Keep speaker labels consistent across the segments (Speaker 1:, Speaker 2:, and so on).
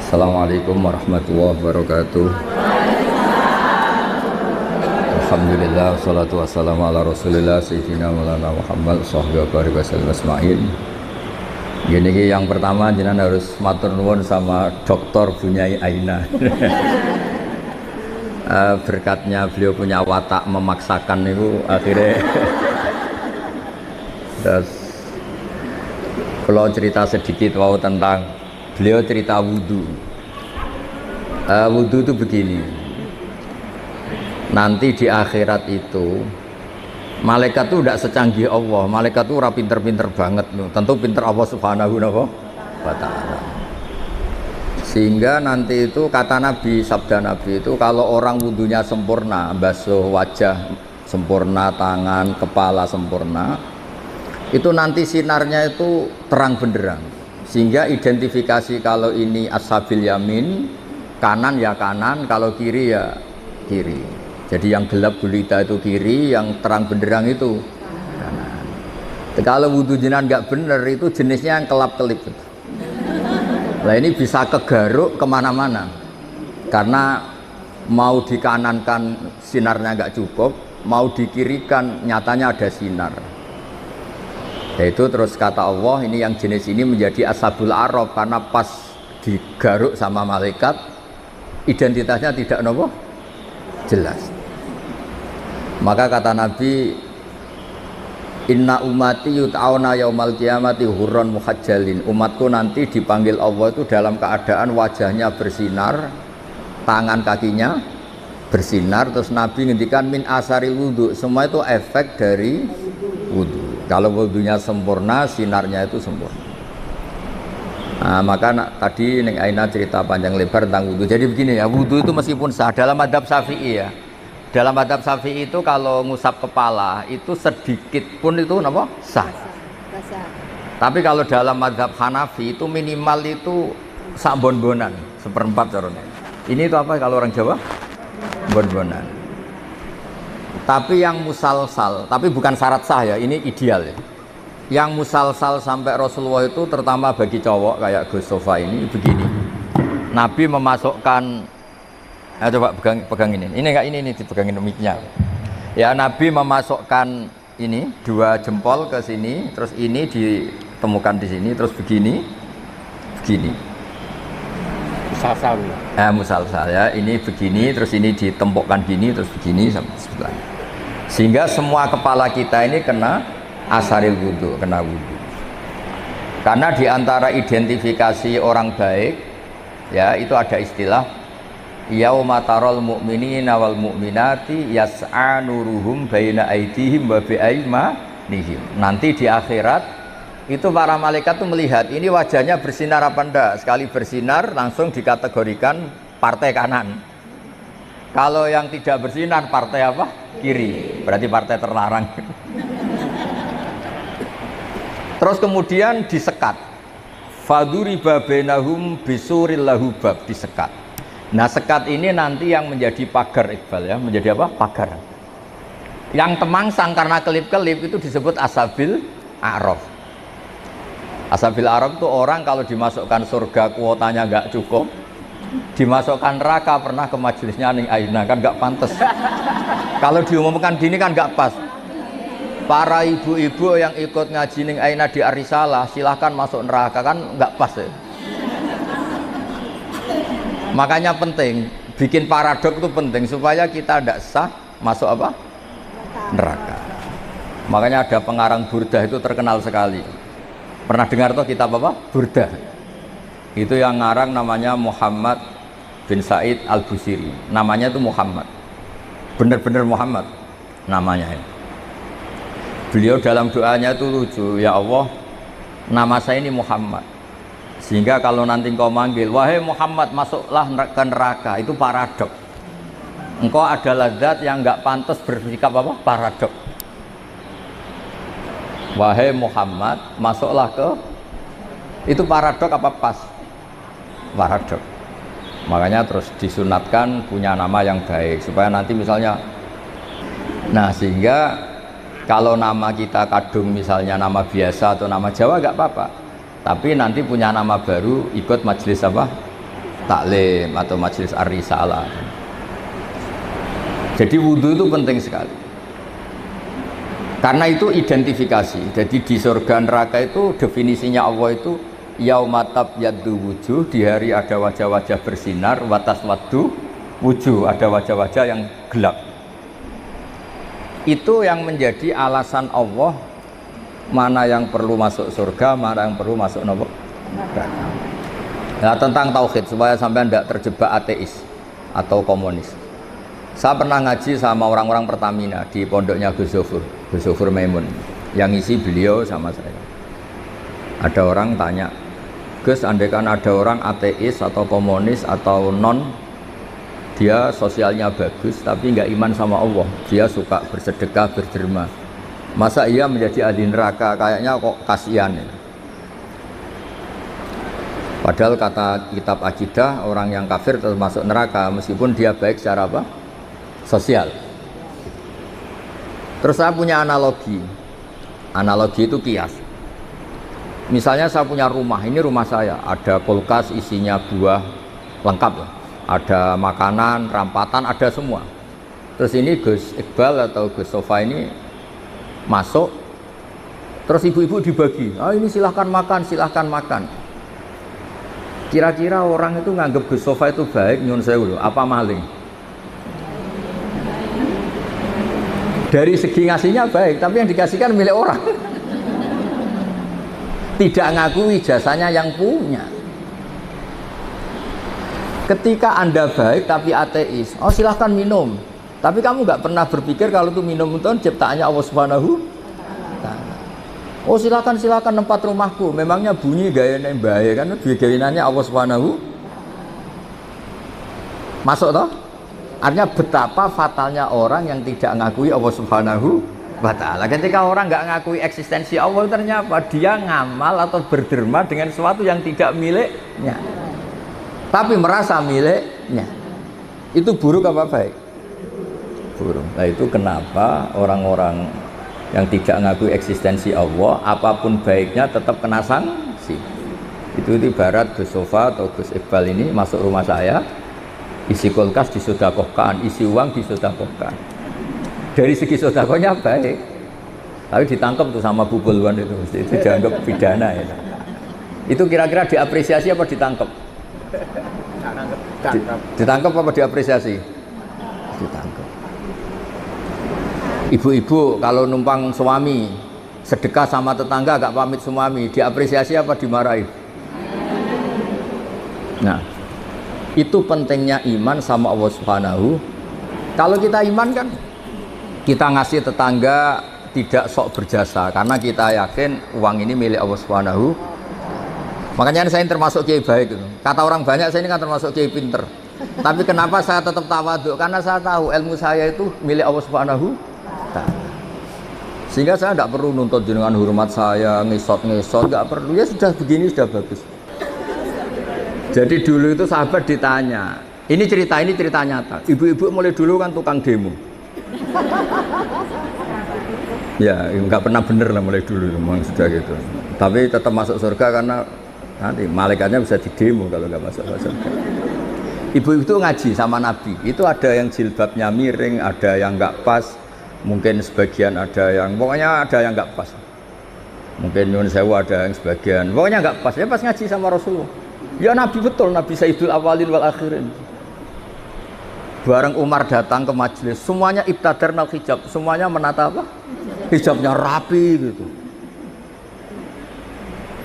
Speaker 1: Assalamualaikum warahmatullahi wabarakatuh. Alhamdulillah, wassalatu wassalamu ala rasulillah Sayyidina Maulana Muhammad Sahbihi barik wasallam asma'in. Gini yang pertama jenengan harus matur nuwun sama Dr. Bunyai Aina. Berkatnya beliau punya watak memaksakan itu akhirnya. Terus kalau cerita sedikit tentang beliau cerita wudhu. Wudhu itu begini. Nanti di akhirat itu malaikat itu tidak secanggih Allah. Malaikat itu ora pinter-pinter banget. Tentu pinter Allah subhanahu wa ta'ala. Sehingga nanti itu kata Nabi, sabda Nabi itu kalau orang wudhunya sempurna, basuh wajah sempurna, tangan, kepala sempurna, itu nanti sinarnya itu terang benderang, sehingga identifikasi kalau ini ashabil yamin, kanan ya kanan, kalau kiri ya kiri. Jadi yang gelap gulita itu kiri, yang terang benderang itu kanan. Kalau wudhu jenengan nggak bener itu jenisnya yang kelap-kelip. Nah ini bisa kegaruk kemana-mana, karena mau dikanankan sinarnya nggak cukup, mau dikirikan nyatanya ada sinar. Yaitu terus kata Allah ini yang jenis ini menjadi ashabul araf karena pas digaruk sama malaikat identitasnya tidak jelas. Maka kata Nabi, inna ummati yut'auna yaumal qiyamati hurran muhajjalin. Umatku nanti dipanggil Allah itu dalam keadaan wajahnya bersinar, tangan kakinya bersinar. Terus Nabi ngendikan min asaril wudhu, semua itu efek dari wudhu. Kalau wudhunya sempurna, sinarnya itu sempurna. Nah, maka tadi Neng Aina cerita panjang lebar tentang wudhu. Jadi begini ya, wudhu itu meskipun sah dalam madhab Syafi'i ya. Dalam madhab Syafi'i itu kalau ngusap kepala itu sedikit pun itu sah. Tapi kalau dalam madhab Hanafi itu minimal itu sak bon-bonan, seperempat caranya. Ini itu apa kalau orang Jawa? Bon-bonan. Tapi yang musalsal, tapi bukan syarat sah ya, ini ideal ya. Yang musalsal sampai Rasulullah itu terutama bagi cowok kayak Gus Sofa ini begini. Nabi memasukkan, coba pegang ini enggak ini dipegangin mic-nya. Ya Nabi memasukkan ini dua jempol ke sini, terus ini ditemukan di sini, terus begini. Musalsal. Musalsal ya, ini begini, terus ini ditempokkan gini, terus begini sampai sebelah. Sehingga semua kepala kita ini kena asaril wudhu, kena wudhu. Karena diantara identifikasi orang baik, ya itu ada istilah yauma taral mu'minina wal mu'minati yas'a nuruhum baina aydihim wa bi'aymanihim. Nanti di akhirat itu para malaikat tuh melihat ini wajahnya bersinar apa enggak. Sekali bersinar langsung dikategorikan partai kanan. Kalau yang tidak bersinar partai apa? Kiri. Berarti partai terlarang. Terus kemudian disekat. Faduriba bainahum bisuril lahu bab, disekat. Nah, sekat ini nanti yang menjadi pagar, Iqbal ya, menjadi apa? Pagar. Yang temangsang karena kelip-kelip itu disebut ashabil a'raf. Ashabil a'raf itu orang kalau dimasukkan surga kuotanya nggak cukup, dimasukkan neraka. Pernah ke majelisnya Ning Aina kan nggak pantas. Kalau diumumkan gini kan nggak pas. Para ibu-ibu yang ikut ngaji Ning Aina di Arisalah silahkan masuk neraka, kan nggak pas ya. Makanya penting bikin paradok itu penting supaya kita tidak sah masuk apa? Neraka. Makanya ada pengarang Burdah itu terkenal sekali. Pernah dengar tuh kitab apa? Burdah. Itu yang ngarang namanya Muhammad bin Said Al-Busiri. Namanya itu Muhammad. Benar-benar Muhammad namanya. Beliau dalam doanya itu lucu, ya Allah, nama saya ini Muhammad. Sehingga kalau nanti engkau manggil, wahai Muhammad, masuklah ke neraka, itu paradok. Engkau adalah zat yang nggak pantas bersikap apa? Paradok. Wahai Muhammad, masuklah ke, itu paradok apa pas? Paradok. Makanya terus disunatkan punya nama yang baik supaya nanti misalnya, nah sehingga kalau nama kita kadung misalnya nama biasa atau nama Jawa nggak apa-apa, tapi nanti punya nama baru ikut majelis apa? taklim atau majelis ar-risalah. Jadi wudhu itu penting sekali. Karena itu identifikasi. Jadi di surga neraka itu definisinya Allah itu yaumatab yaddu wujuh, di hari ada wajah-wajah bersinar, watas waddu wujuh, ada wajah-wajah yang gelap. Itu yang menjadi alasan Allah mana yang perlu masuk surga, mana yang perlu masuk neraka. Nah, tentang tauhid supaya sampai tidak terjebak ateis atau komunis. Saya pernah ngaji sama orang-orang Pertamina di pondoknya Gus Zofur Maimun, yang isi beliau sama saya. Ada orang tanya, Gus, andaikan ada orang ateis atau komunis atau non, dia sosialnya bagus tapi nggak iman sama Allah, dia suka bersedekah, berderma, masa ia menjadi ahli neraka? Kayaknya kok kasihan ya. Padahal kata kitab akidah, orang yang kafir tetap masuk neraka meskipun dia baik secara apa? Sosial. Terus saya punya analogi itu kias. Misalnya saya punya rumah, ini rumah saya, ada kulkas isinya buah lengkap ya, ada makanan, rampatan, ada semua. Terus ini Gus Iqbal atau Gus Sofa ini masuk, terus ibu-ibu dibagi, ini silahkan makan. Kira-kira orang itu nganggep Gus Sofa itu baik, nyun sewu, apa maling? Dari segi ngasihnya baik, tapi yang dikasihkan milik orang. Tidak ngakui jasanya yang punya. Ketika Anda baik tapi ateis, silahkan minum, tapi kamu nggak pernah berpikir kalau itu minum itu ciptaannya Allah Subhanahu wa Ta'ala. Silakan tempat rumahku, memangnya bunyi gayanya bahaya kan, gayanya Allah Subhanahu. Masuk toh? Artinya betapa fatalnya orang yang tidak ngakui Allah Subhanahu wa Ta'ala. Ketika orang nggak ngakui eksistensi Allah, ternyata dia ngamal atau berderma dengan sesuatu yang tidak miliknya, tapi merasa miliknya. Itu buruk apa baik? Buruk. Nah, itu kenapa orang-orang yang tidak ngakui eksistensi Allah, apapun baiknya tetap kena sanksi. Itu ibarat Gus Sofa atau Gus Iqbal ini masuk rumah saya, isi kulkas disodakohkan, isi uang disodakohkan. Dari segi sodakohnya baik, tapi ditangkap tuh sama Bu Pulwan itu dianggap pidana ya. Itu kira-kira diapresiasi apa ditangkap? Ditangkap apa diapresiasi? Ditangkap. Ibu-ibu kalau numpang suami sedekah sama tetangga gak pamit suami, diapresiasi apa dimarahi? Nah, itu pentingnya iman sama Allah Subhanahu. Kalau kita iman kan kita ngasih tetangga tidak sok berjasa, karena kita yakin uang ini milik Allah Subhanahu. Makanya saya termasuk kiai baik gitu. Kata orang banyak saya ini kan termasuk kiai pinter, tapi kenapa saya tetap tawadhu? Karena saya tahu ilmu saya itu milik Allah Subhanahu. Sehingga saya tidak perlu nuntut jenengan hormat saya, ngesot, nggak perlu. Ya sudah begini sudah bagus. Jadi dulu itu sahabat ditanya, ini cerita nyata. Ibu-ibu mulai dulu kan tukang demo. Ya nggak pernah bener lah mulai dulu, memang sudah gitu. Tapi tetap masuk surga karena nanti malaikatnya bisa didemo kalau nggak masuk surga. Ibu itu ngaji sama Nabi. Itu ada yang jilbabnya miring, ada yang nggak pas. Mungkin sebagian ada yang, pokoknya ada yang nggak pas. Mungkin nyun sewu ada yang sebagian, pokoknya nggak pas. Ya pas ngaji sama Rasulullah. Ya Nabi betul, Nabi Sayyidul Awalin wal Akhirin. Bareng Umar datang ke majelis, semuanya ibtadarnal hijab, semuanya menata apa? Hijabnya rapi gitu.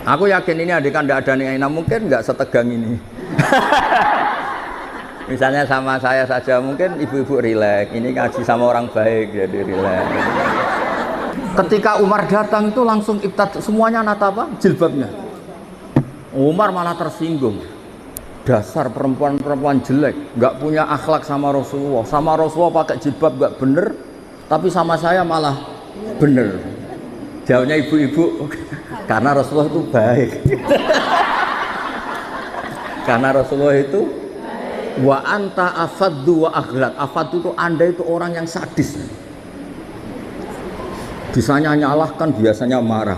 Speaker 1: Aku yakin ini adekan tidak ada nih, mungkin nggak setegang ini. Misalnya sama saya saja, mungkin ibu-ibu rileks. Ini ngaji sama orang baik, jadi rileks. Ketika Umar datang itu langsung ibtad, semuanya nata apa? Jilbabnya. Umar malah tersinggung. Dasar perempuan-perempuan jelek, nggak punya akhlak sama Rasulullah. Sama Rasulullah pakai jilbab nggak bener, tapi sama saya malah bener. Jawabnya ibu-ibu, karena Rasulullah itu baik. Karena Rasulullah itu wa anta afaddu wa aghlad. Afaddu itu Anda itu orang yang sadis. Bisanya nyalahkan, biasanya marah.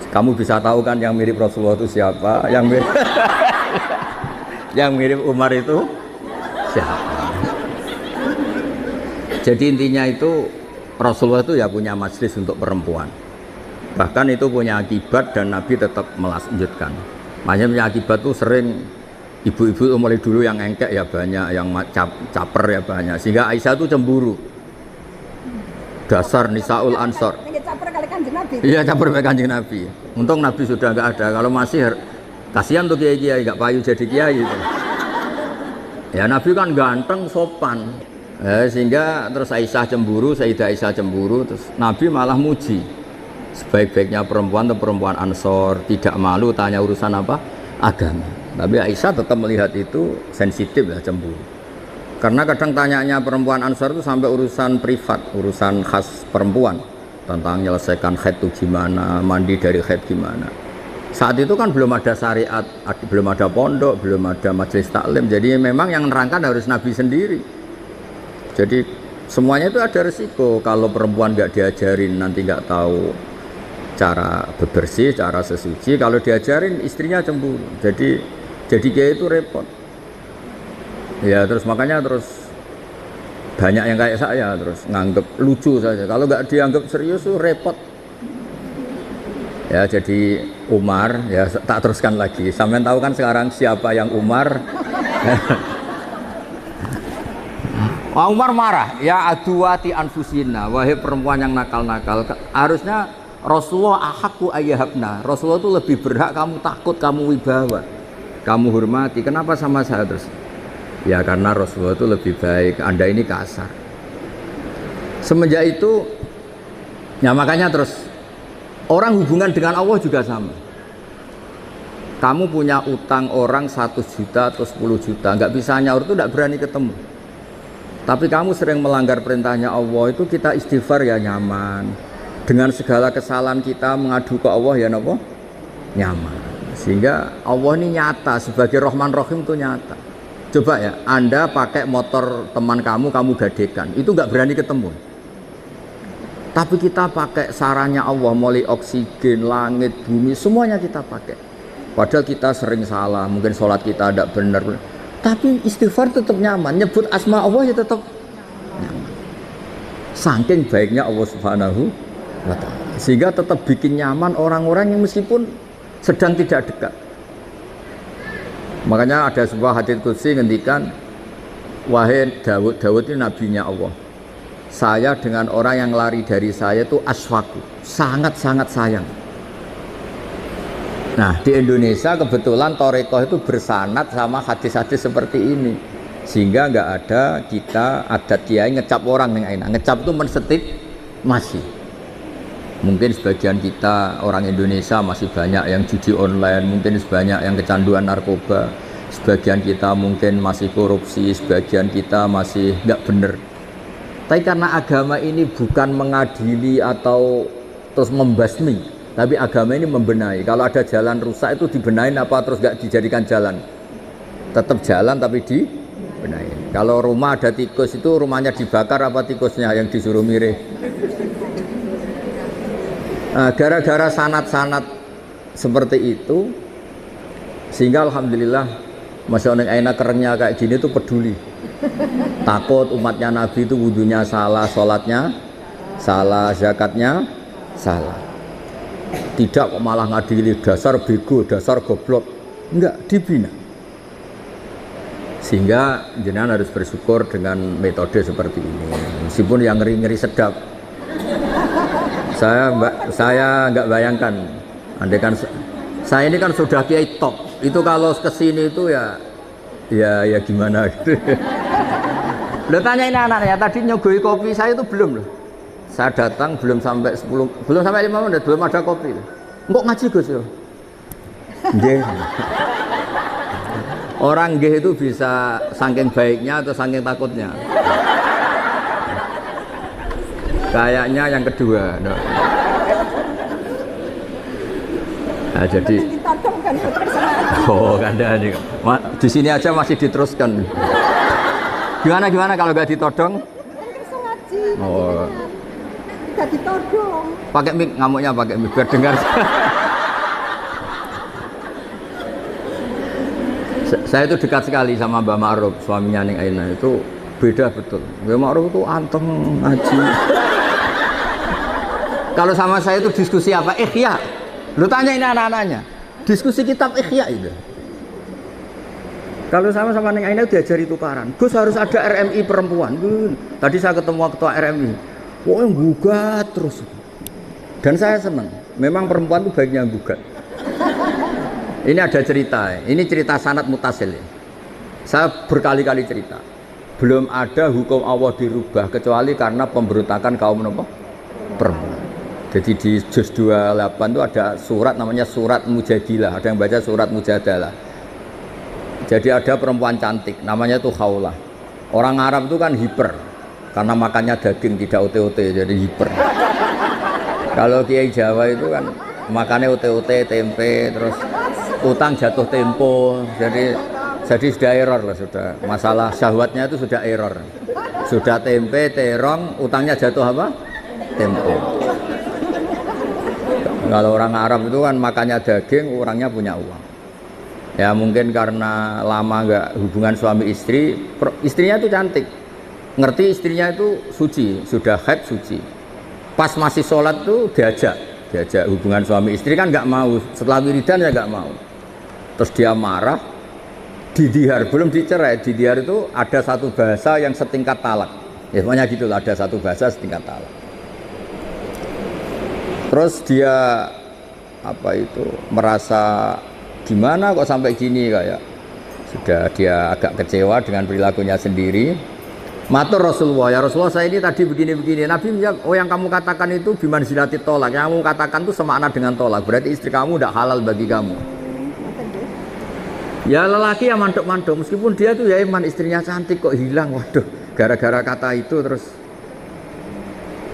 Speaker 1: Kamu bisa tahu kan yang mirip Rasulullah itu siapa? Yang mirip Yang mirip Umar itu siapa? Jadi intinya itu Rasulullah itu ya punya majelis untuk perempuan. Bahkan itu punya akibat dan Nabi tetap melanjutkan. Makanya punya akibat tuh sering ibu-ibu mulai dulu yang engkek ya banyak, yang caper ya banyak. Sehingga Aisyah tuh cemburu. Dasar Nisaul Ansor.
Speaker 2: Caper kali Kanjeng Nabi.
Speaker 1: Iya, caper kali Kanjeng Nabi. Untung Nabi sudah enggak ada. Kalau masih kasihan tuh kiai-kiai enggak payu jadi kiai gitu. Ya Nabi kan ganteng, sopan. Sehingga terus Aisyah cemburu, Sayyidah Aisyah cemburu, terus Nabi malah muji sebaik-baiknya perempuan atau perempuan Ansor, tidak malu tanya urusan apa? Agama. Tapi Aisyah tetap melihat itu sensitif ya, cemburu. Karena kadang tanyanya perempuan Ansor itu sampai urusan privat, urusan khas perempuan, tentang menyelesaikan haid itu gimana, mandi dari haid gimana. Saat itu kan belum ada syariat, belum ada pondok, belum ada majelis taklim, jadi memang yang nerangkan harus Nabi sendiri. Jadi semuanya itu ada resiko. Kalau perempuan nggak diajarin nanti nggak tahu cara bebersih, cara sesuci. Kalau diajarin istrinya cemburu. Jadi kayak itu repot. Ya terus makanya terus banyak yang kayak saya terus nganggep lucu saja. Kalau nggak dianggap serius tuh repot. Ya jadi Umar ya tak teruskan lagi. Sampai tahu kan sekarang siapa yang Umar? Umar marah, ya aduwati anfusina, wahai perempuan yang nakal-nakal. Harusnya Rasulullah ahakku ayyahabna. Rasulullah itu lebih berhak kamu takut, kamu wibawa, kamu hormati. Kenapa sama saya terus? Ya karena Rasulullah itu lebih baik, Anda ini kasar. Semenjak itu, ya makanya terus orang hubungan dengan Allah juga sama. Kamu punya utang orang 1 juta atau 10 juta, nggak bisa nyaur itu nggak berani ketemu. Tapi kamu sering melanggar perintahnya Allah, itu kita istighfar ya nyaman. Dengan segala kesalahan kita mengadu ke Allah ya apa? Nyaman. Sehingga Allah ini nyata, sebagai Rahman Rahim itu nyata. Coba ya, Anda pakai motor teman kamu gadekan, itu nggak berani ketemu. Tapi kita pakai sarannya Allah, mulai oksigen, langit, bumi, semuanya kita pakai. Padahal kita sering salah, mungkin sholat kita tidak benar. Tapi istighfar tetap nyaman, nyebut asma Allah ya tetap nyaman. Saking baiknya Allah Subhanahu wa Ta'ala, sehingga tetap bikin nyaman orang-orang yang meskipun sedang tidak dekat. Makanya ada sebuah hadits qudsi ngendikan, wahai Daud ini nabinya Allah. Saya dengan orang yang lari dari saya itu aswaku, sangat-sangat sayang. Nah di Indonesia kebetulan Torekoh itu bersanad sama hadis-hadis seperti ini, sehingga nggak ada kita adat kiai ngecap orang yang enak. Ngecap itu mensetip masih. Mungkin sebagian kita orang Indonesia masih banyak yang judi online, mungkin sebanyak yang kecanduan narkoba, sebagian kita mungkin masih korupsi, sebagian kita masih nggak bener. Tapi karena agama ini bukan mengadili atau terus membasmi, tapi agama ini membenahi. Kalau ada jalan rusak itu dibenahin apa terus gak dijadikan jalan? Tetap jalan tapi dibenahin. Kalau rumah ada tikus itu rumahnya dibakar apa tikusnya yang disuruh mirih? Nah, gara-gara sanat-sanat seperti itu, sehingga alhamdulillah masih orang enak kerennya kayak gini tuh peduli. Takut umatnya Nabi itu wudunya salah, sholatnya salah, zakatnya salah. Tidak kok malah ngadili dasar bego, dasar goblok. Enggak, dibina. Sehingga jenengan harus bersyukur dengan metode seperti ini. Meskipun yang ngeri-ngeri sedap. Saya enggak bayangkan. Andai kan saya ini kan sudah kiai top. Itu kalau kesini itu ya gimana gitu. Lo tanya ini anaknya tadi nyogoi kopi saya itu belum loh. Saya datang belum sampai 5 menit belum ada kopi. Kok ngaji Gus ya? Nggih. Orang nggih itu bisa saking baiknya atau saking takutnya. Kayaknya yang kedua. Nah, jadi kan ada di sini aja masih diteruskan. Gimana kalau nggak ditodong? Oh.
Speaker 2: Nggak ditodong.
Speaker 1: Pakai mic, ngamuknya pakai mic biar dengar. Saya itu dekat sekali sama Mbak Ma'ruf, suaminya Ning Aina itu beda betul. Mbak Ma'ruf itu anteng ngaji. Kalau sama saya itu diskusi apa? Ikhya. Lu tanya ini anak-anaknya. Diskusi kitab Ikhya itu. Kalau sama Ning Aina diajari tukaran. Gus harus ada RMI perempuan. Tadi saya ketemu ketua RMI. Wah, yang gugat terus. Dan saya senang. Memang perempuan itu baiknya gugat. Ini ada cerita, ini cerita sanad mutasil ya. Saya berkali-kali cerita. Belum ada hukum Allah dirubah kecuali karena pemberontakan kaum apa? Perempuan. Jadi di juz 28 itu ada surat namanya surat Mujadilah. Ada yang baca surat Mujadalah. Jadi ada perempuan cantik, namanya itu Khawlah. Orang Arab itu kan hiper karena makannya daging tidak ote-ote, jadi hiper. Kalau Kiai Jawa itu kan makannya ote-ote, tempe, terus utang jatuh tempo, jadi sudah error lah, sudah masalah syahwatnya itu sudah error, sudah tempe terong, utangnya jatuh apa? Tempo. Kalau orang Arab itu kan makannya daging, orangnya punya uang. Ya mungkin karena lama nggak hubungan suami istri, istrinya itu cantik, ngerti istrinya itu suci, sudah haid suci. Pas masih sholat tuh diajak hubungan suami istri kan nggak mau, setelah wiridan ya nggak mau. Terus dia marah, didihar, belum dicerai. Didihar itu ada satu bahasa yang setingkat talak. Ya pokoknya gitu lah, ada satu bahasa setingkat talak. Terus dia apa itu merasa gimana kok sampai gini, kayak sudah dia agak kecewa dengan perilakunya sendiri. Matur Rasulullah, ya Rasulullah saya ini tadi begini-begini. Nabi menjawab, oh yang kamu katakan itu bimanzilati tolak. Yang kamu katakan itu semakna dengan tolak. Berarti istri kamu tidak halal bagi kamu. Ya lelaki yang mandok-mandok, meskipun dia tuh ya iman, istrinya cantik kok hilang. Waduh, gara-gara kata itu terus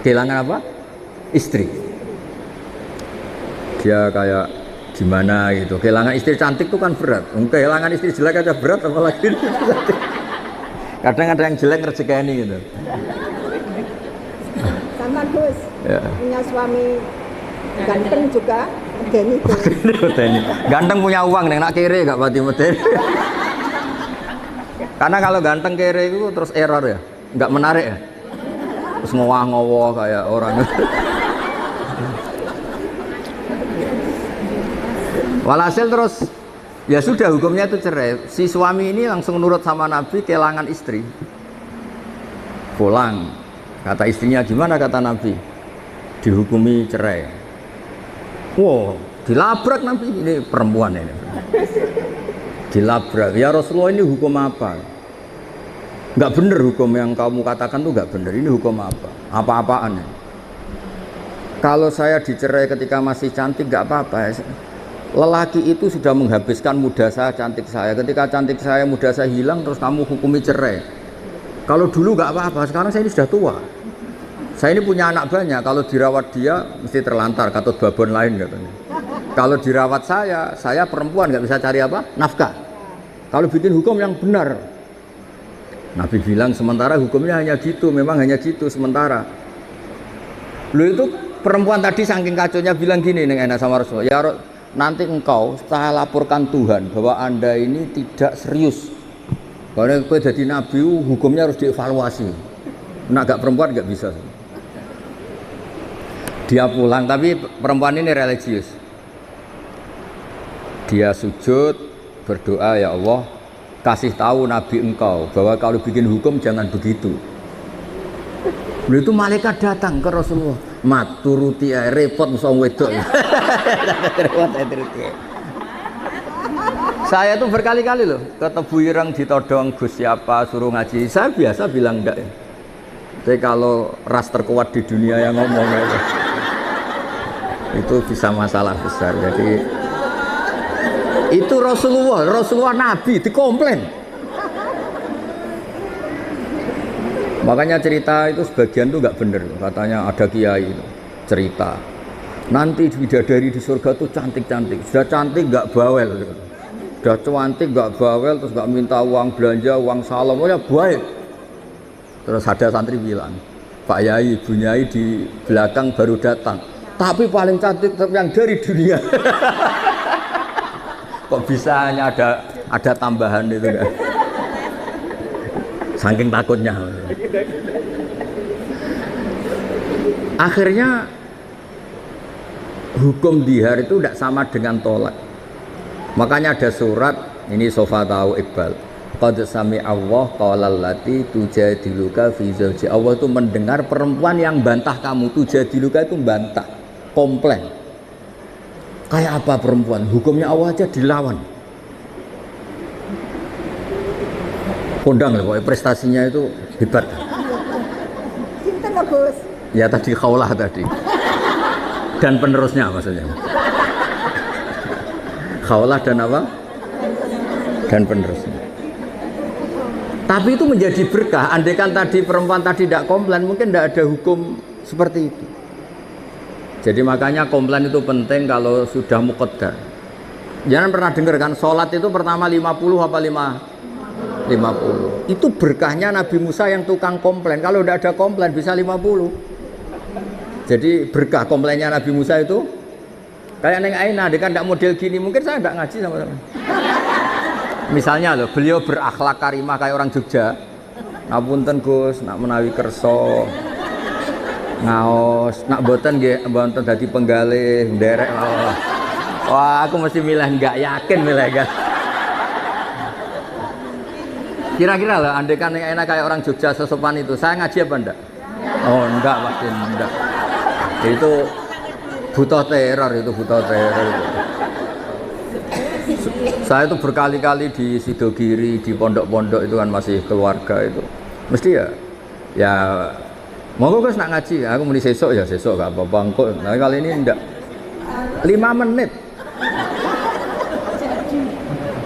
Speaker 1: kehilangan apa? Istri. Dia kayak gimana gitu. Kehilangan istri cantik tuh kan berat. Kehilangan istri jelek aja berat, apalagi ini cantik. Kadang ada yang jelek ngerjekani gitu.
Speaker 2: Sama Gus,
Speaker 1: Ya.
Speaker 2: punya suami ganteng juga, Deni itu.
Speaker 1: Ganteng punya uang, nak kere gak pati medeni. Karena kalau ganteng kere itu terus error ya, nggak menarik ya. Terus ngowah-ngowah kayak orang. Walhasil terus ya sudah hukumnya itu cerai. Si suami ini langsung nurut sama Nabi, kehilangan istri. Pulang. Kata istrinya gimana, kata Nabi? Dihukumi cerai. Wow, dilabrak Nabi, ini perempuan ini. Dilabrak. Ya Rasulullah, ini hukum apa? Enggak benar hukum yang kamu katakan tuh enggak benar. Ini hukum apa? Apa-apaan ya? Kalau saya dicerai ketika masih cantik enggak apa-apa. Lelaki itu sudah menghabiskan muda saya, cantik saya. Ketika cantik saya, muda saya hilang, terus kamu hukumi cerai. Kalau dulu enggak apa-apa, sekarang saya ini sudah tua. Saya ini punya anak banyak, kalau dirawat dia mesti terlantar, katut babon lain katanya. Kalau dirawat saya perempuan nggak bisa cari apa? Nafkah. Kalau bikin hukum yang benar. Nabi bilang sementara hukumnya hanya gitu, memang hanya gitu sementara. Lu itu perempuan tadi saking kacaunya bilang gini nih enak sama Rasulullah. Ya nanti engkau saya laporkan Tuhan bahwa Anda ini tidak serius. Karena kau jadi nabi hukumnya harus dievaluasi. Nah gak perempuan nggak bisa. Dia pulang, tapi perempuan ini religius. Dia sujud, berdoa, ya Allah, kasih tahu Nabi engkau bahwa kalau bikin hukum jangan begitu. Lalu itu malaikat datang ke Rasulullah. Mat, turuti repot musuh wedok. Saya tuh berkali-kali loh ketemu ireng ditodong Gus siapa suruh ngaji. Saya biasa bilang enggak ya. Tapi kalau ras terkuat di dunia yang ngomong itu bisa masalah besar. Jadi itu Rasulullah Nabi dikomplain. Makanya cerita itu sebagian tuh nggak bener. Katanya ada kiai itu cerita nanti bidadari di surga tuh cantik-cantik. Sudah cantik nggak bawel, sudah cantik nggak bawel, terus nggak minta uang belanja, uang salam, ya baik. Terus ada santri bilang, Pak Yai, Bu Nyai di belakang baru datang, tapi paling cantik yang dari dunia. Kok bisa hanya ada ada tambahan itu kan. Saking takutnya. Akhirnya hukum dihar itu tidak sama dengan tolak. Makanya ada surat ini Sofa tahu Iqbal. Qad sami Allah qaulal lati tujadiluka fi zawji. Allah itu mendengar perempuan yang bantah kamu. Tujadiluka itu bantah, komplain. Kayak apa perempuan? Hukumnya Allah aja dilawan. Kondang loh, prestasinya itu hebat.
Speaker 2: Cinta nggak Gus?
Speaker 1: Ya tadi Khaulah tadi. Dan penerusnya maksudnya. Khaulah dan apa? Dan penerusnya. Tapi itu menjadi berkah. Andaikan tadi perempuan tadi tidak komplain, mungkin tidak ada hukum seperti itu. Jadi makanya komplain itu penting kalau sudah muqaddar. Jangan pernah dengar kan, sholat itu pertama 50 apa 50. Itu berkahnya Nabi Musa yang tukang komplain. Kalau tidak ada komplain bisa 50. Jadi berkah komplainnya Nabi Musa itu kayak Neng Aina, dia kan tidak model gini, mungkin saya tidak ngaji sama-sama. Misalnya loh, beliau berakhlak karimah kayak orang Jogja. Ngapunten Gus, nak menawi kerso, ngaos, nak boten nggih, mboten dadi penggalih, nderek. Wah, aku mesti milih enggak yakin milih enggak. Kira-kira loh, andai kan Neng Aina kayak orang Jogja sesopan itu, saya ngaji apa enggak? Oh, enggak, pasti enggak. Itu butuh teror, itu butuh teror itu. Saya itu berkali-kali di Sidogiri, di pondok-pondok itu kan masih keluarga itu. Mesti ya monggo Gus nak ngaji, aku muni sesuk ya sesuk gak apa-apa engko. Nah kali ini enggak. 5 menit.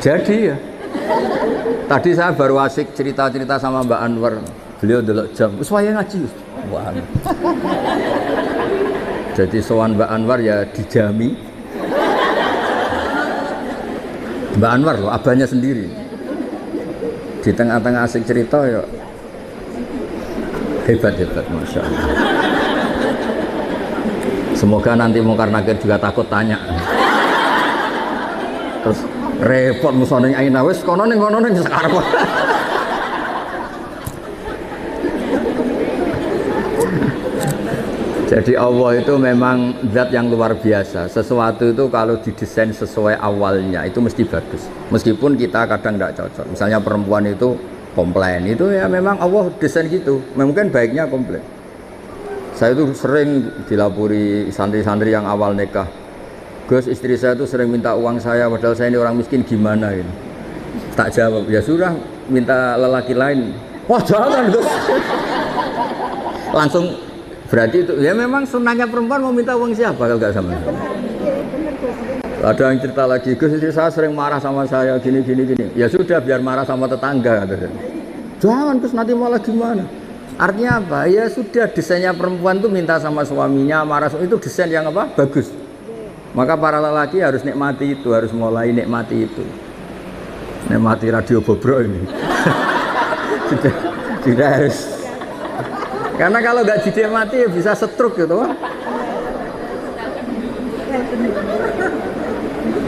Speaker 1: Jadi ya. Tadi saya baru asik cerita-cerita sama Mbak Anwar. Beliau delok jam, wis wayahe ngaji. Wah. Jadi sowan Mbak Anwar ya dijami. Mbak Anwar loh, abahnya sendiri. Di tengah-tengah asik cerita ya hebat-hebat, Masya Allah. Semoga nanti Mungkar Nakir juga takut tanya. Terus repot musoning Aina wis kono ning sekarang. Jadi Allah itu memang zat yang luar biasa. Sesuatu itu kalau didesain sesuai awalnya itu mesti bagus. Meskipun kita kadang tidak cocok. Misalnya perempuan itu komplain, itu ya memang Allah desain gitu. Mungkin baiknya komplain. Saya itu sering dilapori santri-santri yang awal nikah. Gus, istri saya itu sering minta uang saya, padahal saya ini orang miskin, gimana gitu. Tak jawab, ya sudah minta lelaki lain. Wah jangan Gus. Langsung. Berarti itu ya memang sunnahnya perempuan mau minta uang siapa kalau nggak sama. Ada yang cerita lagi, Gus istri saya sering marah sama saya gini. Ya sudah biar marah sama tetangga. Jangan Gus nanti malah gimana. Artinya apa? Ya sudah desainnya perempuan tuh minta sama suaminya marah itu desain yang apa? Bagus. Maka para lelaki harus nikmati itu, harus mulai nikmati itu. Nikmati radio bobrok ini. Sudah harus. Karena kalau nggak dinikmati ya bisa stroke gitu.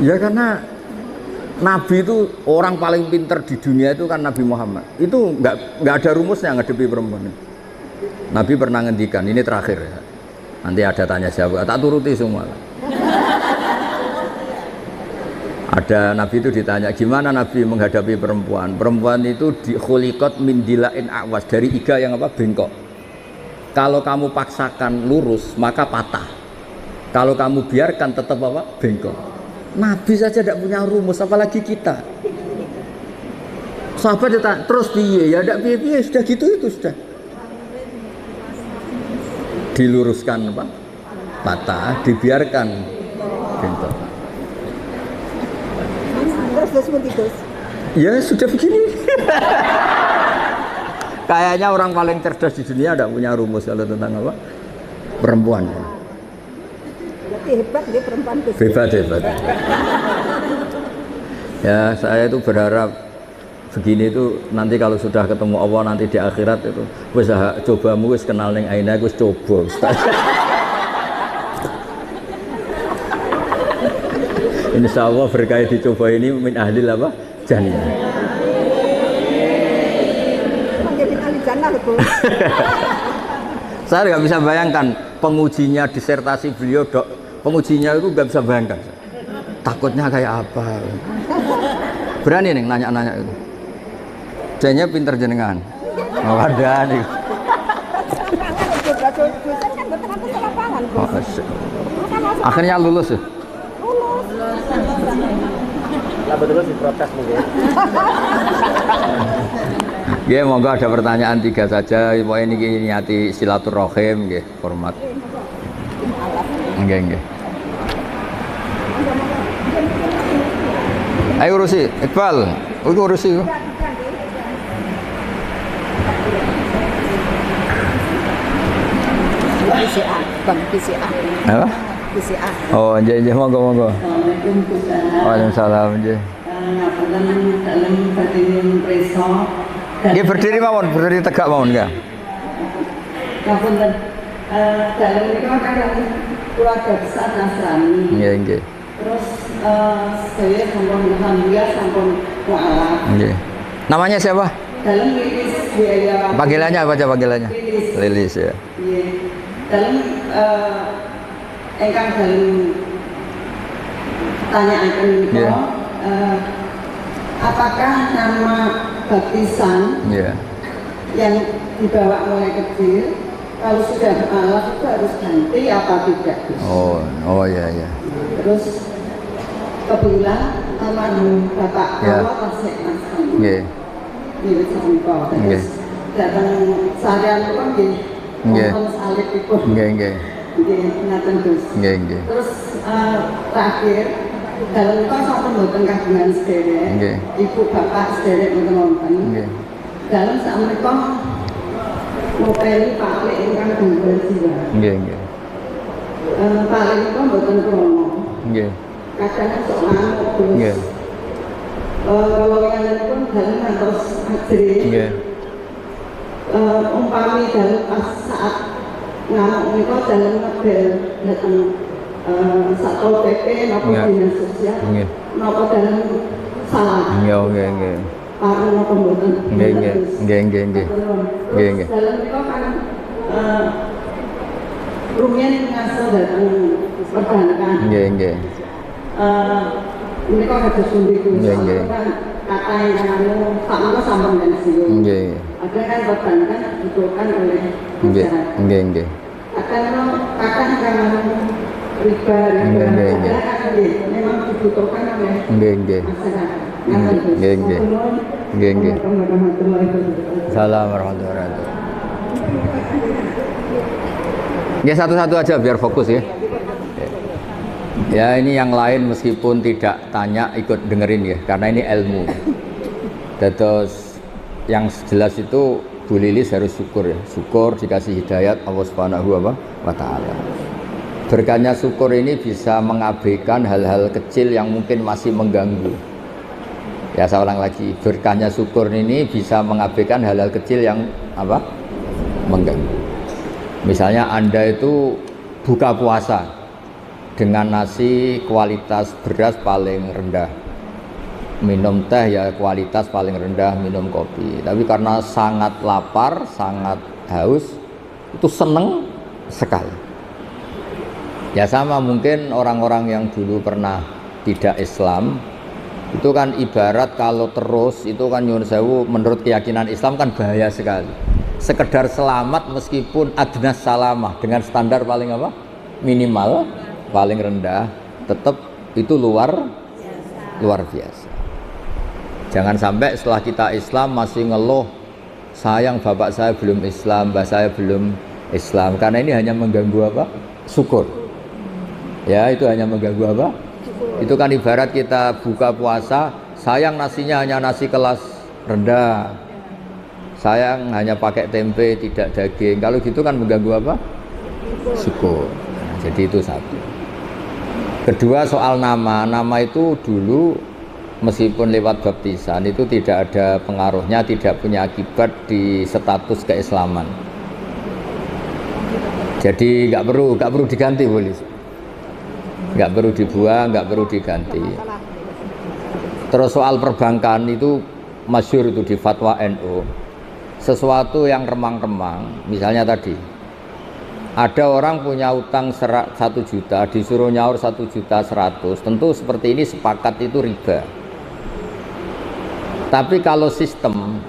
Speaker 1: Ya karena Nabi itu orang paling pinter di dunia itu kan Nabi Muhammad. Itu nggak ada rumusnya ngadepi perempuan. Nabi pernah ngendikan, ini terakhir ya. Nanti ada tanya jawab, tak turuti semua. Ada Nabi itu ditanya, gimana Nabi menghadapi perempuan? Perempuan itu khuliqat min dilain awas, dari iga yang apa? Bengkok. Kalau kamu paksakan lurus maka patah. Kalau kamu biarkan tetap apa? Bengkok. Nabi saja tidak punya rumus, apalagi kita. Sahabat ditanya, terus piye? Ya tidak piye-piye, sudah gitu itu sudah. Diluruskan apa? Patah, dibiarkan bengkok.
Speaker 2: Terus.
Speaker 1: Ya sudah begini. Kayaknya orang paling cerdas di dunia tidak punya rumus kalau tentang apa? Perempuan.
Speaker 2: Berarti hebat dia perempuan itu.
Speaker 1: Hebat. Ya saya itu berharap begini itu nanti kalau sudah ketemu Allah nanti di akhirat itu wis cobamu wis kenal ning Aina wis coba Ustaz. Insya Allah berkait dicoba ini min ahlil apa? jannah.
Speaker 2: Menjadi ahli jannah loh, Bu.
Speaker 1: Saya nggak bisa bayangkan pengujinya disertasi beliau, pengujinya itu nggak bisa bayangkan. Takutnya kayak apa? Berani nih nanya-nanya itu. Jadinya pinter jenengan. Oh, ada nih. Oh, akhirnya lulus ya?
Speaker 3: Lah betul diprotes mungkin.
Speaker 1: Ya, monggo ada pertanyaan 3 saja. Pokoknya ini niati silaturahim, nggih, hormat. Nggih. Ayo urusi, Iqbal. Urusi.
Speaker 2: PCA, Bang PCA.
Speaker 1: Apa?
Speaker 2: PCA.
Speaker 1: Oh, nggih, monggo. Waalaikumsalam, nggih. Nggih berdiri mawon, berdiri tegak mawon nggih.
Speaker 4: Ngapunten. Dalam ini kan keluarga besar Nasrani.
Speaker 1: Nggih.
Speaker 4: Terus saya sampun alhamdulillah sampun mualaf.
Speaker 1: Nggih. Namanya siapa?
Speaker 4: Dalam Lilis biaya.
Speaker 1: Panggilannya apa aja panggilannya? Lilis ya.
Speaker 4: Iya. Dalam engkang dalam tanyaaken niku
Speaker 1: Iya.
Speaker 4: apakah nama baptisan
Speaker 1: Iya.
Speaker 4: yang dibawa mulai kecil kalau sudah mualaf itu harus ganti apa tidak?
Speaker 1: Oh iya.
Speaker 4: Terus kebetulan almarhum Bapak
Speaker 1: Ya.
Speaker 4: Allah masih Nasrani.
Speaker 1: Nggih.
Speaker 4: Di Wisma.
Speaker 1: Nggih.
Speaker 4: Terus datang seharian itu kan nggih.
Speaker 1: Nggih.
Speaker 4: Wonten salib itu.
Speaker 1: Nggih.
Speaker 4: Nggih, ngaten Gus.
Speaker 1: Nggih.
Speaker 4: Terus terakhir dalam itu sampun mboten kagungan sederek.
Speaker 1: Nggih.
Speaker 4: Ibu bapak sederek mboten wonten.
Speaker 1: Nggih.
Speaker 4: Dalam sakmenika ngopeni Pak ingkang gangguan jiwa.
Speaker 1: Nggih.
Speaker 4: Pak itu mboten krono.
Speaker 1: Nggih.
Speaker 4: Kadang sok ngamuk terus.
Speaker 1: Nggih.
Speaker 4: Kalau yang pun dalam ngantos ajri.
Speaker 1: Nggih.
Speaker 4: Umpami dalam pas saat ngamuk menika dalam model datang Satpol PP napa
Speaker 1: Nggih.
Speaker 4: dinas sosial
Speaker 1: Nggih.
Speaker 4: napa dalam salah
Speaker 1: Nggih.
Speaker 4: para napa mboten.
Speaker 1: Nggih.
Speaker 4: Terus dalam menika kan rumiyin ngasal datang perbankan.
Speaker 1: Nggih.
Speaker 4: Menika kados pundi Gus?
Speaker 1: Nggih.
Speaker 4: Kata yang sama sampun pensiun.
Speaker 1: Nggih.
Speaker 4: Ada kan perbankan dibutuhkan oleh masyarakat.
Speaker 1: Nggih.
Speaker 4: Kadang karena riba,
Speaker 1: Nggih.
Speaker 4: kan memang dibutuhkan oleh
Speaker 1: Nggih.
Speaker 4: masyarakat.
Speaker 1: Nggih. Assalamualaikum warahmatullahi wabarakatuh. Ya satu-satu aja biar fokus ya. Ya ini yang lain meskipun tidak tanya ikut dengerin ya karena ini ilmu. Terus yang jelas itu Bu Lilis harus syukur ya. Syukur dikasih hidayat Allah Subhanahu wa taala. Berkahnya syukur ini bisa mengabaikan hal-hal kecil yang mungkin masih mengganggu. Ya saya ulang lagi, berkahnya syukur ini bisa mengabaikan hal-hal kecil yang apa? Mengganggu. Misalnya Anda itu buka puasa dengan nasi kualitas beras paling rendah, minum teh ya kualitas paling rendah, minum kopi. Tapi karena sangat lapar, sangat haus, itu seneng sekali. Ya sama mungkin orang-orang yang dulu pernah tidak Islam, itu kan ibarat kalau terus itu kan nyuwun sewu menurut keyakinan Islam kan bahaya sekali. Sekedar selamat meskipun adnas salamah dengan standar paling apa? Minimal, paling rendah, tetap itu luar biasa. Jangan sampai setelah kita Islam masih ngeluh, sayang bapak saya belum Islam, mbak saya belum Islam, karena ini hanya mengganggu apa? Syukur. Ya itu hanya mengganggu apa? Itu kan ibarat kita buka puasa, sayang nasinya hanya nasi kelas rendah, sayang hanya pakai tempe tidak daging. Kalau gitu kan mengganggu apa? Syukur. Nah, jadi itu satu. Kedua soal nama itu dulu meskipun lewat baptisan itu tidak ada pengaruhnya, tidak punya akibat di status keislaman. Jadi nggak perlu diganti boleh, nggak perlu dibuang, nggak perlu diganti. Terus soal perbankan itu masyhur itu di fatwa NU. Sesuatu yang remang-remang, misalnya tadi ada orang punya utang 1 juta, disuruh nyaur 1.100.000, tentu seperti ini sepakat itu riba. Tapi kalau sistem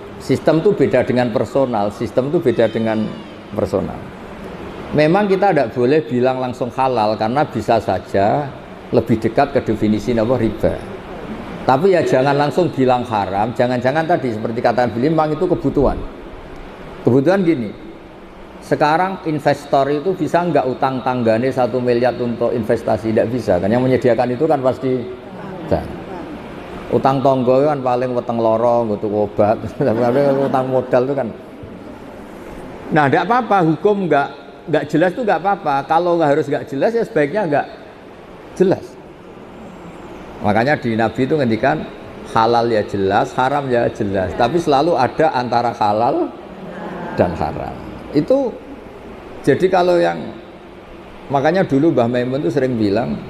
Speaker 1: itu beda dengan personal, sistem itu beda dengan personal. Memang kita tidak boleh bilang langsung halal karena bisa saja lebih dekat ke definisi apa riba. Tapi ya jangan langsung bilang haram, jangan-jangan tadi seperti kata beliau memang itu kebutuhan. Kebutuhan gini, sekarang investor itu bisa nggak utang tanggane 1 miliar untuk investasi? Tidak bisa kan, yang menyediakan itu kan pasti bank. Utang tonggo kan paling weteng lorong untuk obat, utang modal itu kan. Nah, tidak apa-apa, hukum nggak jelas itu nggak apa-apa. Kalau nggak harus nggak jelas ya sebaiknya nggak jelas. Makanya di Nabi itu ngendikan halal ya jelas, haram ya jelas. Tapi selalu ada antara halal dan haram. Itu jadi kalau yang makanya dulu Mbah Maimun itu sering bilang,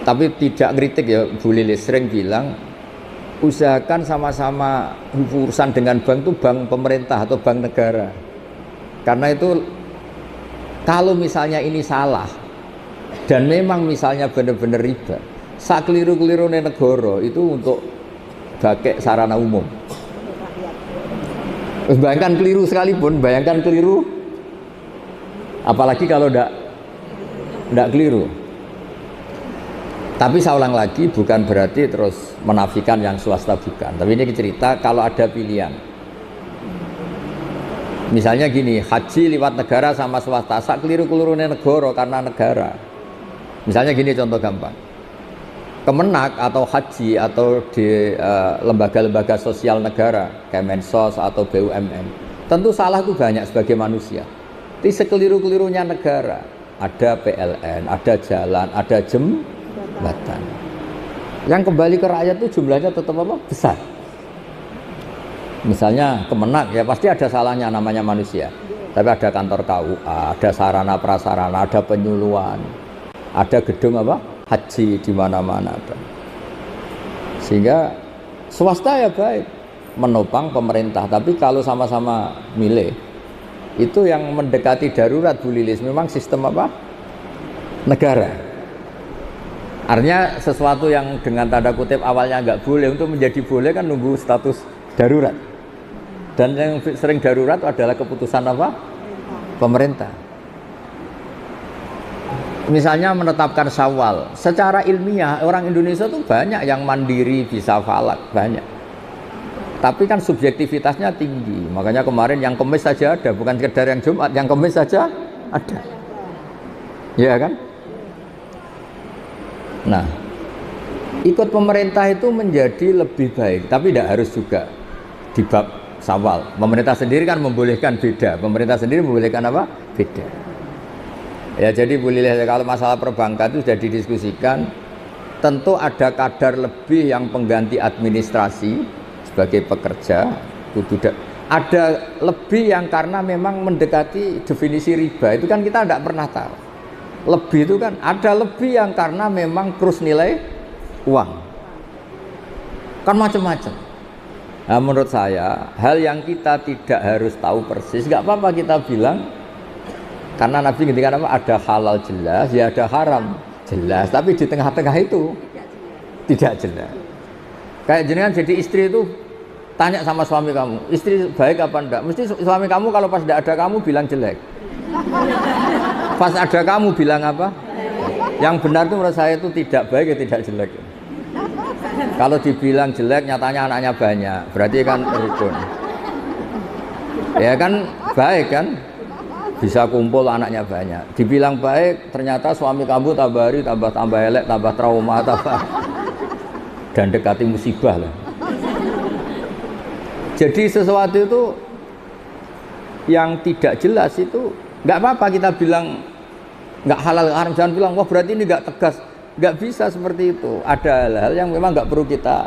Speaker 1: tapi tidak kritik ya Bu Lilis, sering bilang usahakan sama-sama urusan dengan bank itu bank pemerintah atau bank negara. Karena itu kalau misalnya ini salah dan memang misalnya benar-benar riba, sak keliru-keliru negara itu untuk pakai sarana umum. Bayangkan keliru sekalipun, bayangkan keliru, apalagi kalau tidak keliru. Tapi saya ulang lagi, bukan berarti terus menafikan yang swasta, bukan. Tapi ini cerita kalau ada pilihan. Misalnya gini, haji lewat negara sama swasta, sak keliru-keliru negara karena negara. Misalnya gini contoh gampang. Kemenak atau haji atau di lembaga-lembaga sosial negara, Kemensos atau BUMN, tentu salah itu banyak sebagai manusia. Tapi sekeliru-kelirunya negara, ada PLN, ada jalan, ada jembatan. Yang kembali ke rakyat itu jumlahnya tetap apa? Besar. Misalnya Kemenak ya pasti ada salahnya, namanya manusia. Tapi ada kantor KUA, ada sarana prasarana, ada penyuluhan, ada gedung apa? Haji di mana-mana ada. Sehingga swasta ya baik menopang pemerintah, tapi kalau sama-sama milih itu yang mendekati darurat Bu Lilis memang sistem apa? Negara. Artinya sesuatu yang dengan tanda kutip awalnya nggak boleh untuk menjadi boleh kan nunggu status darurat. Dan yang sering darurat adalah keputusan apa? Pemerintah. Misalnya menetapkan Syawal, secara ilmiah orang Indonesia tuh banyak yang mandiri bisa falak, banyak. Tapi kan subjektivitasnya tinggi. Makanya kemarin yang Kemis saja ada, bukan sekedar yang Jumat, yang Kemis saja ada. Ya kan? Nah, ikut pemerintah itu menjadi lebih baik, tapi tidak harus juga di bab Syawal. Pemerintah sendiri kan membolehkan beda. Pemerintah sendiri membolehkan apa? Beda. Ya jadi Bu Lilih, kalau masalah perbankan itu sudah didiskusikan, tentu ada kadar lebih yang pengganti administrasi sebagai pekerja, ada lebih yang karena memang mendekati definisi riba, itu kan kita tidak pernah tahu. Lebih itu kan ada lebih yang karena memang krus nilai uang, kan macam-macam. Nah, menurut saya hal yang kita tidak harus tahu persis, nggak apa-apa kita bilang. Karena Nabi ngendikan apa? Ada halal jelas, ya ada haram jelas. Tapi di tengah-tengah itu tidak jelas. Kayak jenengan jadi istri itu tanya sama suami kamu, istri baik apa enggak? Mesti suami kamu kalau pas tidak ada kamu bilang jelek. Pas ada kamu bilang apa? Yang benar itu menurut saya itu tidak baik ya tidak jelek. Kalau dibilang jelek nyatanya anaknya banyak, berarti kan rukun. Ya kan baik kan? Bisa kumpul anaknya banyak. Dibilang baik, ternyata suami kamu tambah hari tambah elek, tambah trauma, tambah dan dekati musibah lah. Jadi sesuatu itu yang tidak jelas itu nggak apa-apa kita bilang nggak halal haram, jangan bilang wah berarti ini nggak tegas. Nggak bisa seperti itu. Ada hal-hal yang memang nggak perlu kita.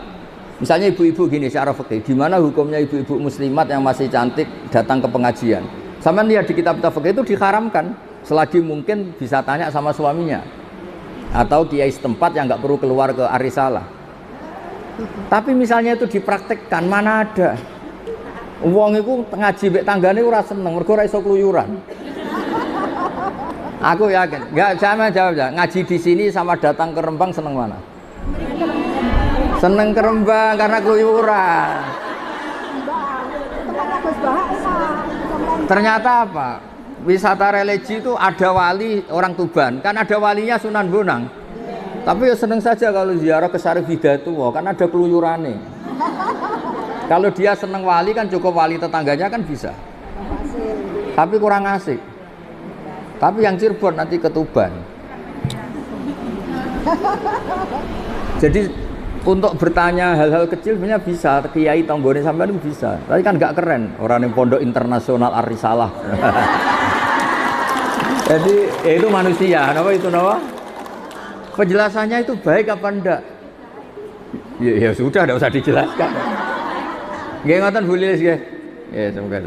Speaker 1: Misalnya ibu-ibu gini secara fikih, gimana hukumnya ibu-ibu muslimat yang masih cantik datang ke pengajian? Sama lihat di kitab-kitab fikih itu diharamkan selagi mungkin bisa tanya sama suaminya atau kiai setempat yang nggak perlu keluar ke arisalah. Tapi misalnya itu dipraktekkan, mana ada? Wong iku ngaji mek tanggane ora seneng, mergo ora iso kluyuran. Aku yakin, enggak sama jawab ya. Ngaji di sini sama datang ke Rembang seneng mana? Seneng ke Rembang karena keluyuran. Ternyata apa? Wisata religi itu ada wali orang Tuban, kan ada walinya Sunan Bonang. Tapi ya seneng saja kalau ziarah ke Syarif Hidayatullah, kan ada keluyurannya. Kalau dia seneng wali kan cukup wali tetangganya kan bisa. Tapi kurang asik. Tapi yang Cirebon nanti ke Tuban. Jadi untuk bertanya hal-hal kecil sebenarnya bisa, kiai tanggone sampean itu bisa. Tapi kan nggak keren orang yang pondok internasional Ar-Risalah. Jadi ya itu manusia, kenapa itu nama? Penjelasannya itu baik apa enggak? Ya sudah, enggak usah dijelaskan. Nggih ngoten Bu Lilis nggih. Ya semoga.